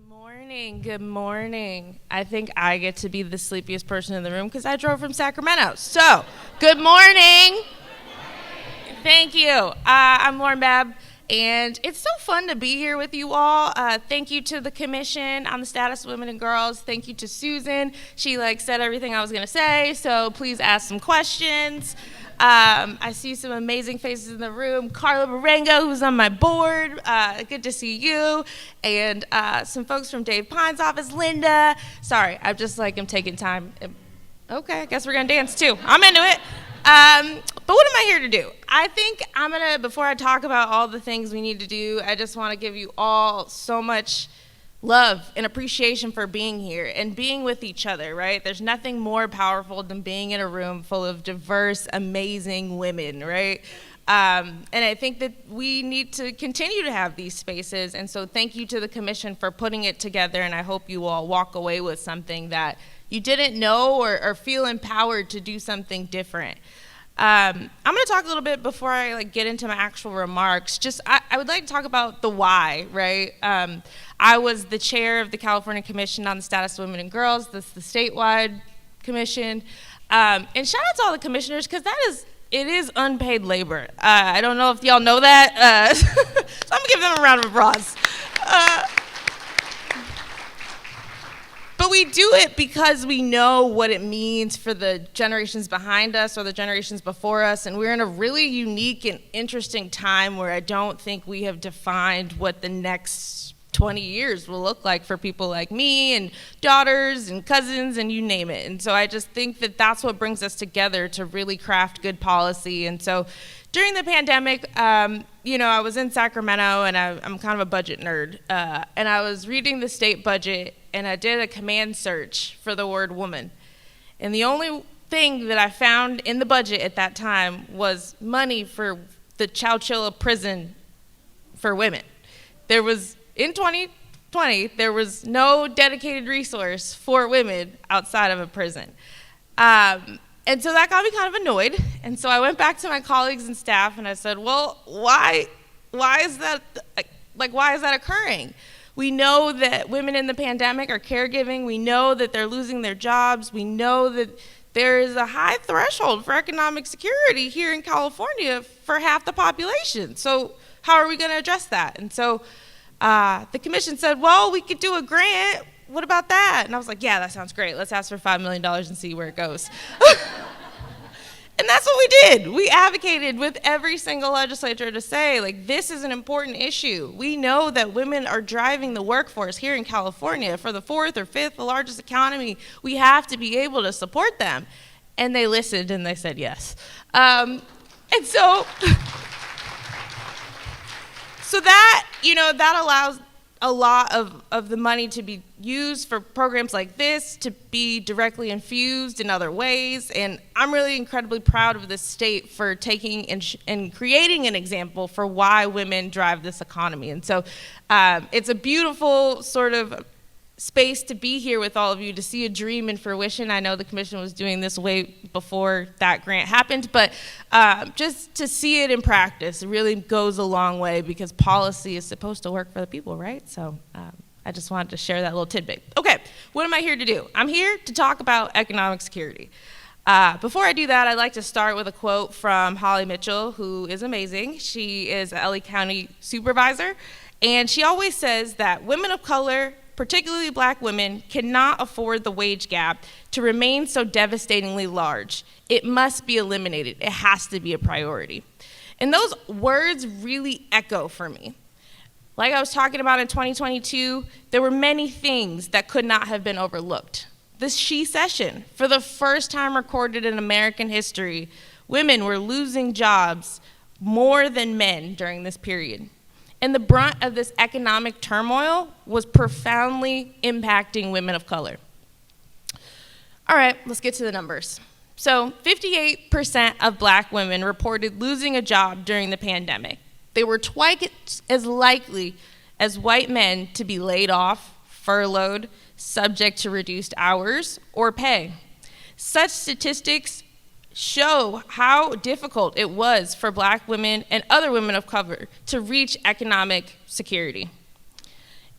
Morning, good morning. I think I get to be the sleepiest person in the room because I drove from Sacramento. So, good morning. Thank you. I'm Lauren Babb, and it's so fun to be here with you all. Thank you to the Commission on the Status of Women and Girls. Thank you to Susan. She said everything I was going to say, so please ask some questions. I see some amazing faces in the room. Carla Barengo, who's on my board. Good to see you. And some folks from Dave Pine's office. Linda. Sorry, I'm just I'm taking time. Okay, I guess we're going to dance too. I'm into it. But what am I here to do? I think before I talk about all the things we need to do, I just want to give you all so much love and appreciation for being here and being with each other, right? There's nothing more powerful than being in a room full of diverse, amazing women, right? And I think that we need to continue to have these spaces, and so thank you to the Commission for putting it together, and I hope you all walk away with something that you didn't know or feel empowered to do something different. I'm going to talk a little bit before I get into my actual remarks. I would like to talk about the why, right? I was the chair of the California Commission on the Status of Women and Girls. That's the statewide commission. And shout out to all the commissioners, because it is unpaid labor. I don't know if y'all know that, so I'm going to give them a round of applause. But we do it because we know what it means for the generations behind us or the generations before us, and we're in a really unique and interesting time where I don't think we have defined what the next 20 years will look like for people like me and daughters and cousins and you name it. And so I just think that that's what brings us together to really craft good policy. And so during the pandemic, I was in Sacramento, and I'm kind of a budget nerd, and I was reading the state budget, and I did a command search for the word woman. And the only thing that I found in the budget at that time was money for the Chowchilla prison for women. In 2020, there was no dedicated resource for women outside of a prison. And so that got me kind of annoyed. And so I went back to my colleagues and staff, and I said, well, why is that occurring? We know that women in the pandemic are caregiving. We know that they're losing their jobs. We know that there is a high threshold for economic security here in California for half the population. So how are we going to address that? And so the commission said, well, we could do a grant. What about that? And I was like, yeah, that sounds great. Let's ask for $5 million and see where it goes. And that's what we did. We advocated with every single legislature to say, this is an important issue. We know that women are driving the workforce here in California for the fourth or fifth largest economy. We have to be able to support them. And they listened, and they said yes. And so that allows a lot of the money to be used for programs like this to be directly infused in other ways. And I'm really incredibly proud of this state for taking and creating an example for why women drive this economy. And so it's a beautiful sort of space to be here with all of you to see a dream in fruition. I know the commission was doing this way before that grant happened, but just to see it in practice really goes a long way, because policy is supposed to work for the people, right? So I just wanted to share that little tidbit. Okay, what am I here to do? I'm here to talk about economic security. Before I do that, I'd like to start with a quote from Holly Mitchell, who is amazing. She is a LA County supervisor, and she always says that women of color, particularly Black women, cannot afford the wage gap to remain so devastatingly large. It must be eliminated. It has to be a priority. And those words really echo for me. Like I was talking about in 2022, there were many things that could not have been overlooked. This she-cession, for the first time recorded in American history, women were losing jobs more than men during this period. And the brunt of this economic turmoil was profoundly impacting women of color. All right, let's get to the numbers. So 58% of Black women reported losing a job during the pandemic. They were twice as likely as white men to be laid off, furloughed, subject to reduced hours or pay. Such statistics show how difficult it was for Black women and other women of color to reach economic security.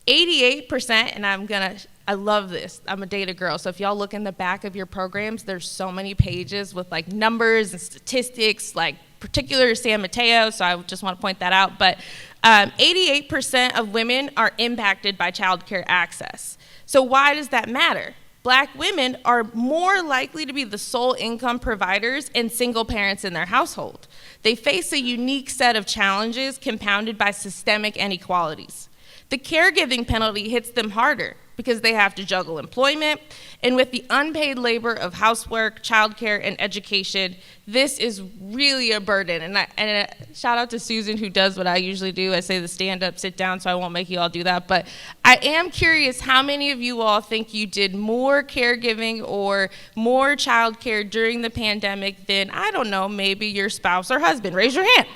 88%, and I love this. I'm a data girl, so if y'all look in the back of your programs, there's so many pages with like numbers and statistics, like particular to San Mateo, so I just want to point that out. But 88% of women are impacted by childcare access. So why does that matter? Black women are more likely to be the sole income providers and single parents in their household. They face a unique set of challenges compounded by systemic inequalities. The caregiving penalty hits them harder because they have to juggle employment, and with the unpaid labor of housework, childcare, and education, this is really a burden. And shout out to Susan, who does what I usually do. I say the stand up, sit down, so I won't make you all do that. But I am curious how many of you all think you did more caregiving or more childcare during the pandemic than, I don't know, maybe your spouse or husband? Raise your hand.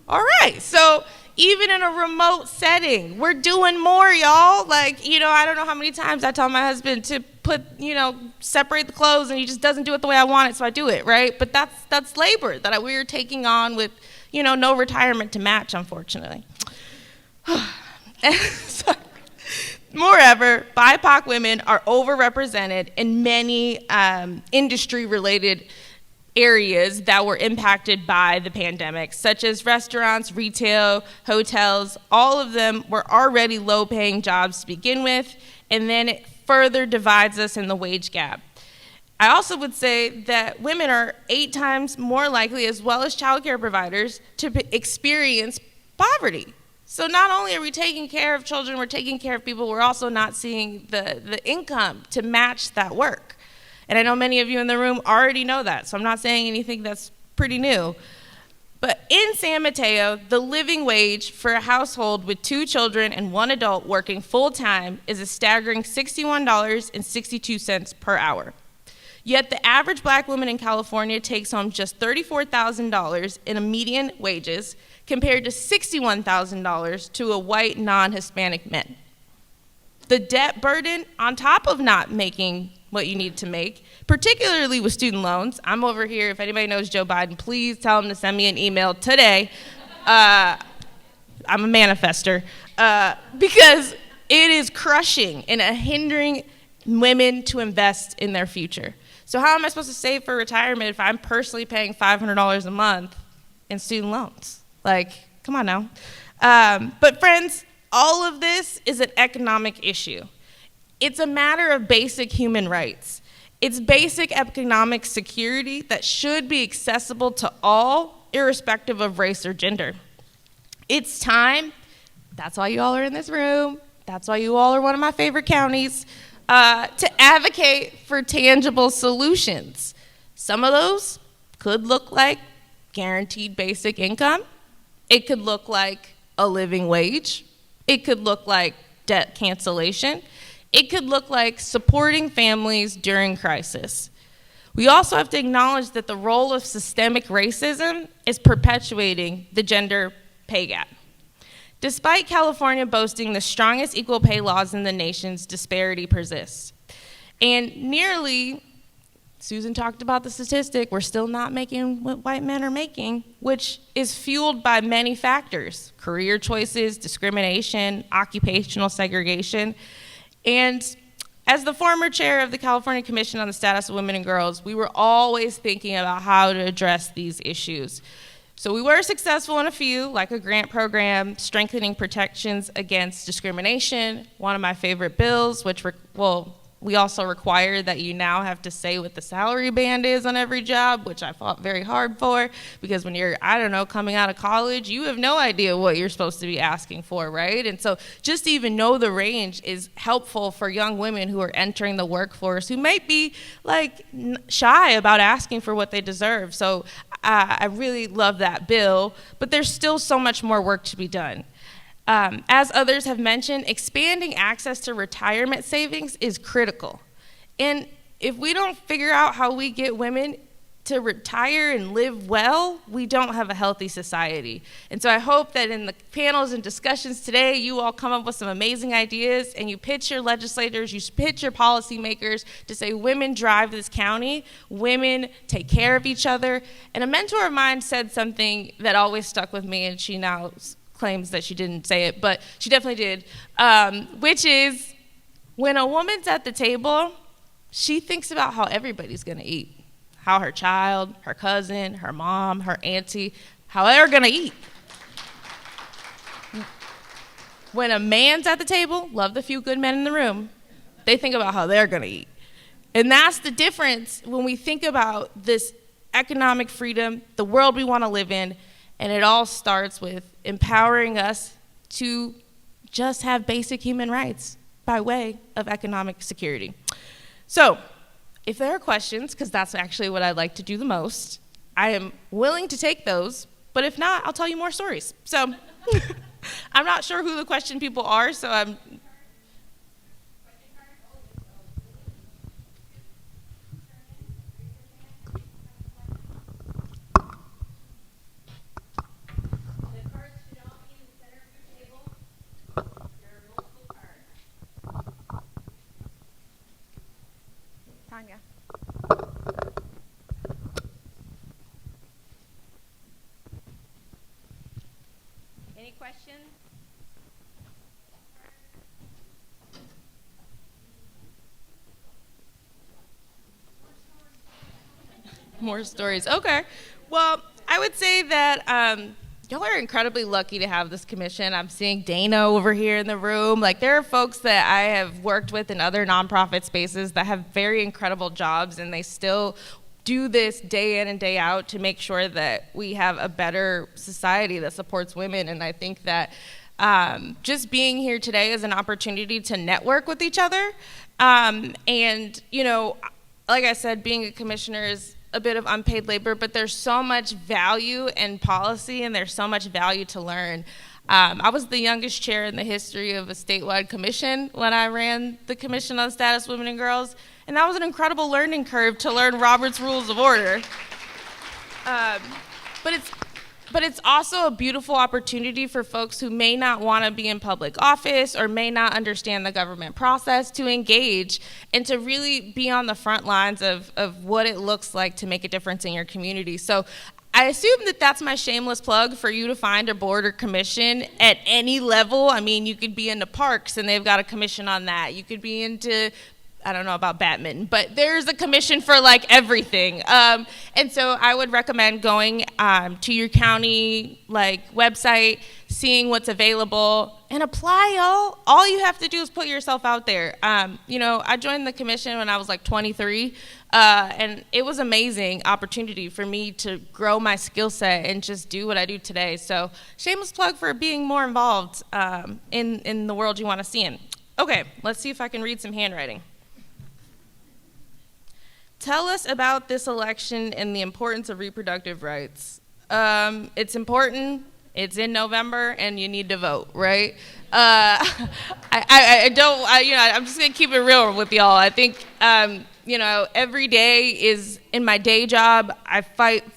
All right, so even in a remote setting, we're doing more, y'all. Like, I don't know how many times I tell my husband to separate the clothes, and he just doesn't do it the way I want it, so I do it, right? But that's labor that we're taking on with, no retirement to match, unfortunately. Moreover, BIPOC women are overrepresented in many industry-related areas that were impacted by the pandemic, such as restaurants, retail, hotels. All of them were already low-paying jobs to begin with, and then it further divides us in the wage gap. I also would say that women are 8 times more likely, as well as childcare providers, to experience poverty. So not only are we taking care of children, we're taking care of people, we're also not seeing the income to match that work. And I know many of you in the room already know that, so I'm not saying anything that's pretty new. But in San Mateo, the living wage for a household with 2 children and 1 adult working full-time is a staggering $61.62 per hour. Yet the average black woman in California takes home just $34,000 in a median wages compared to $61,000 to a white non-Hispanic man. The debt burden on top of not making what you need to make, particularly with student loans. I'm over here, if anybody knows Joe Biden, please tell him to send me an email today. I'm a manifester. Because it is crushing and hindering women to invest in their future. So how am I supposed to save for retirement if I'm personally paying $500 a month in student loans? Like, come on now. But friends, all of this is an economic issue. It's a matter of basic human rights. It's basic economic security that should be accessible to all, irrespective of race or gender. It's time, that's why you all are in this room, that's why you all are one of my favorite counties, to advocate for tangible solutions. Some of those could look like guaranteed basic income. It could look like a living wage. It could look like debt cancellation. It could look like supporting families during crisis. We also have to acknowledge that the role of systemic racism is perpetuating the gender pay gap. Despite California boasting the strongest equal pay laws in the nation's disparity persists. And nearly, Susan talked about the statistic, we're still not making what white men are making, which is fueled by many factors: career choices, discrimination, occupational segregation. And as the former chair of the California Commission on the Status of Women and Girls, we were always thinking about how to address these issues. So we were successful in a few, like a grant program, strengthening protections against discrimination, one of my favorite bills, which, we also require that you now have to say what the salary band is on every job, which I fought very hard for, because when you're, coming out of college, you have no idea what you're supposed to be asking for, right? And so just to even know the range is helpful for young women who are entering the workforce who might be shy about asking for what they deserve. So I really love that bill, but there's still so much more work to be done. As others have mentioned, expanding access to retirement savings is critical. And if we don't figure out how we get women to retire and live well, we don't have a healthy society. And so I hope that in the panels and discussions today, you all come up with some amazing ideas and you pitch your legislators, you pitch your policymakers to say women drive this county, women take care of each other. And a mentor of mine said something that always stuck with me, and she now claims that she didn't say it, but she definitely did, which is when a woman's at the table, she thinks about how everybody's gonna eat, how her child, her cousin, her mom, her auntie, how they're gonna eat. When a man's at the table, love the few good men in the room, they think about how they're gonna eat. And that's the difference when we think about this economic freedom, the world we wanna live in, and it all starts with empowering us to just have basic human rights by way of economic security. So, if there are questions, because that's actually what I like to do the most, I am willing to take those, but if not, I'll tell you more stories. So, I'm not sure who the question people are, so I'm... Tanya. Any questions? More stories. Okay. Well, I would say that y'all are incredibly lucky to have this commission. I'm seeing Dana over here in the room. Like, there are folks that I have worked with in other nonprofit spaces that have very incredible jobs, and they still do this day in and day out to make sure that we have a better society that supports women. And I think that just being here today is an opportunity to network with each other. And, you know, like I said, being a commissioner is a bit of unpaid labor, but there's so much value in policy, and there's so much value to learn. I was the youngest chair in the history of a statewide commission when I ran the Commission on the Status of Women and Girls, and that was an incredible learning curve to learn Robert's Rules of Order. But it's also a beautiful opportunity for folks who may not want to be in public office or may not understand the government process to engage and to really be on the front lines of what it looks like to make a difference in your community. So I assume that that's my shameless plug for you to find a board or commission at any level. I mean, you could be into parks and they've got a commission on that. You could be into, I don't know about badminton, but there's a commission for like everything. And so I would recommend going to your county like website, seeing what's available, and apply, y'all. All you have to do is put yourself out there. You know, I joined the commission when I was like 23, and it was an amazing opportunity for me to grow my skill set and just do what I do today. So shameless plug for being more involved in the world you want to see in. Okay, let's see if I can read some handwriting. Tell us about this election and the importance of reproductive rights. It's important, it's in November, and you need to vote, right? I'm just gonna keep it real with y'all. I think, you know, every day is, in my day job, I fight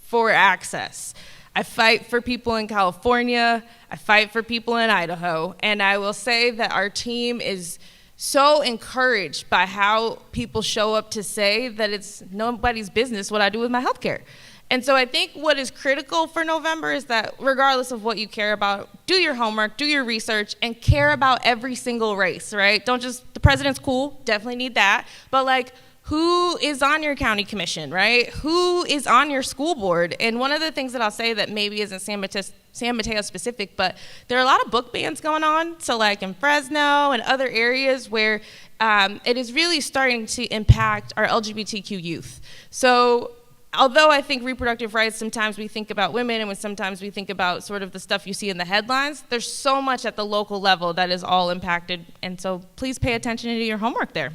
for access. I fight for people in California, I fight for people in Idaho, and I will say that our team is so encouraged by how people show up to say that it's nobody's business what I do with my health care. And so I think what is critical for November is that regardless of what you care about, do your homework, do your research, and care about every single race, right? Don't just, the president's cool, definitely need that, but like, who is on your county commission, right? Who is on your school board? And one of the things that I'll say that maybe isn't San Mateo specific, but there are a lot of book bans going on. So like in Fresno and other areas where it is really starting to impact our LGBTQ youth. So although I think reproductive rights, sometimes we think about women and sometimes we think about sort of the stuff you see in the headlines, there's so much at the local level that is all impacted. And so please pay attention to your homework there.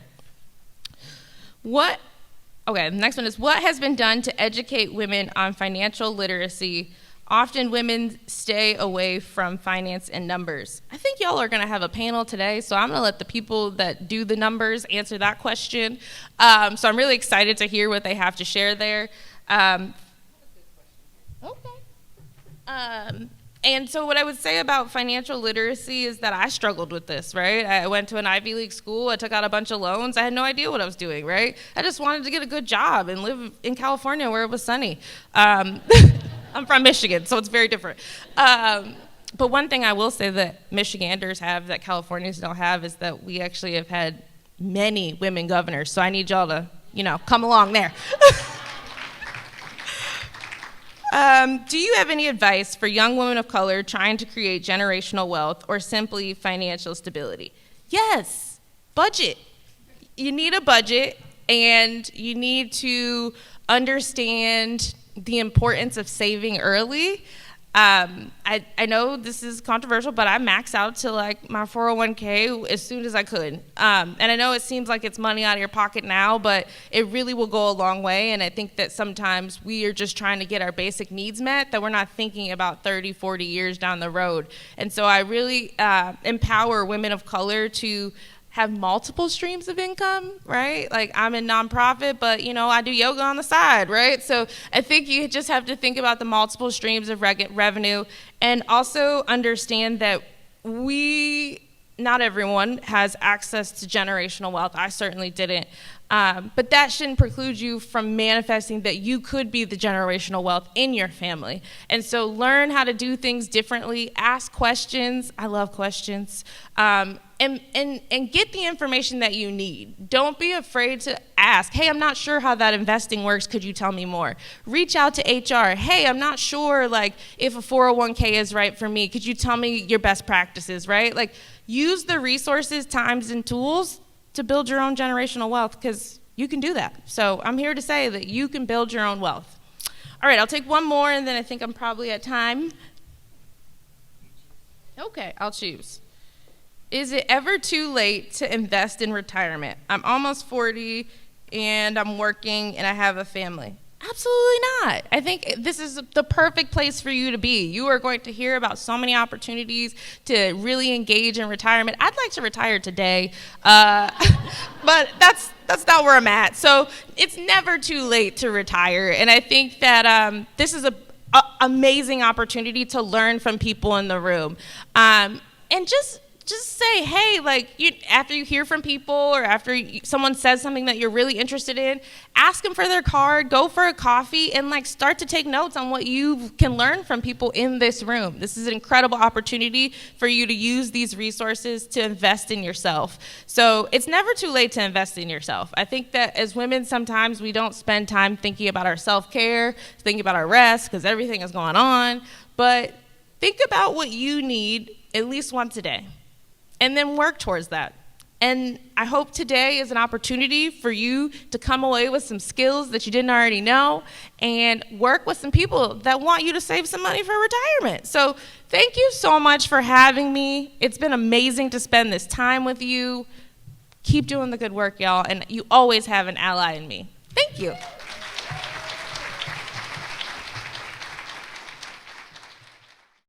Okay, the next one is, what has been done to educate women on financial literacy? Often women stay away from finance and numbers. I think y'all are gonna have a panel today, so I'm gonna let the people that do the numbers answer that question. So I'm really excited to hear what they have to share there. And so what I would say about financial literacy is that I struggled with this, right? I went to an Ivy League school, I took out a bunch of loans, I had no idea what I was doing, right? I just wanted to get a good job and live in California where it was sunny. I'm from Michigan, so it's very different. But one thing I will say that Michiganders have that Californians don't have is that we actually have had many women governors. So I need y'all to, come along there. Do you have any advice for young women of color trying to create generational wealth or simply financial stability? Yes, budget. You need a budget, and you need to understand the importance of saving early. I know this is controversial, but I max out to like my 401k as soon as I could. And I know it seems like it's money out of your pocket now, but it really will go a long way. And I think that sometimes we are just trying to get our basic needs met, that we're not thinking about 30, 40 years down the road. And so I really empower women of color to have multiple streams of income, right? Like I'm in nonprofit, but I do yoga on the side, right? So I think you just have to think about the multiple streams of revenue, and also understand that not everyone has access to generational wealth. I certainly didn't. But that shouldn't preclude you from manifesting that you could be the generational wealth in your family. And so learn how to do things differently, ask questions. I love questions. And get the information that you need. Don't be afraid to ask, hey, I'm not sure how that investing works. Could you tell me more? Reach out to HR. Hey, I'm not sure if a 401k is right for me. Could you tell me your best practices, right? Use the resources, times, and tools to build your own generational wealth, because you can do that. So I'm here to say that you can build your own wealth. All right, I'll take one more, and then I think I'm probably at time. Okay, I'll choose. Is it ever too late to invest in retirement? I'm almost 40, and I'm working, and I have a family. Absolutely not. I think this is the perfect place for you to be. You are going to hear about so many opportunities to really engage in retirement. I'd like to retire today, but that's not where I'm at. So it's never too late to retire, and I think that this is an amazing opportunity to learn from people in the room, and just say, hey, after you hear from people or after someone says something that you're really interested in, ask them for their card, go for a coffee, and start to take notes on what you can learn from people in this room. This is an incredible opportunity for you to use these resources to invest in yourself. So it's never too late to invest in yourself. I think that as women, sometimes we don't spend time thinking about our self-care, thinking about our rest, because everything is going on. But think about what you need at least once a day, and then work towards that. And I hope today is an opportunity for you to come away with some skills that you didn't already know, and work with some people that want you to save some money for retirement. So thank you so much for having me. It's been amazing to spend this time with you. Keep doing the good work, y'all, and you always have an ally in me. Thank you.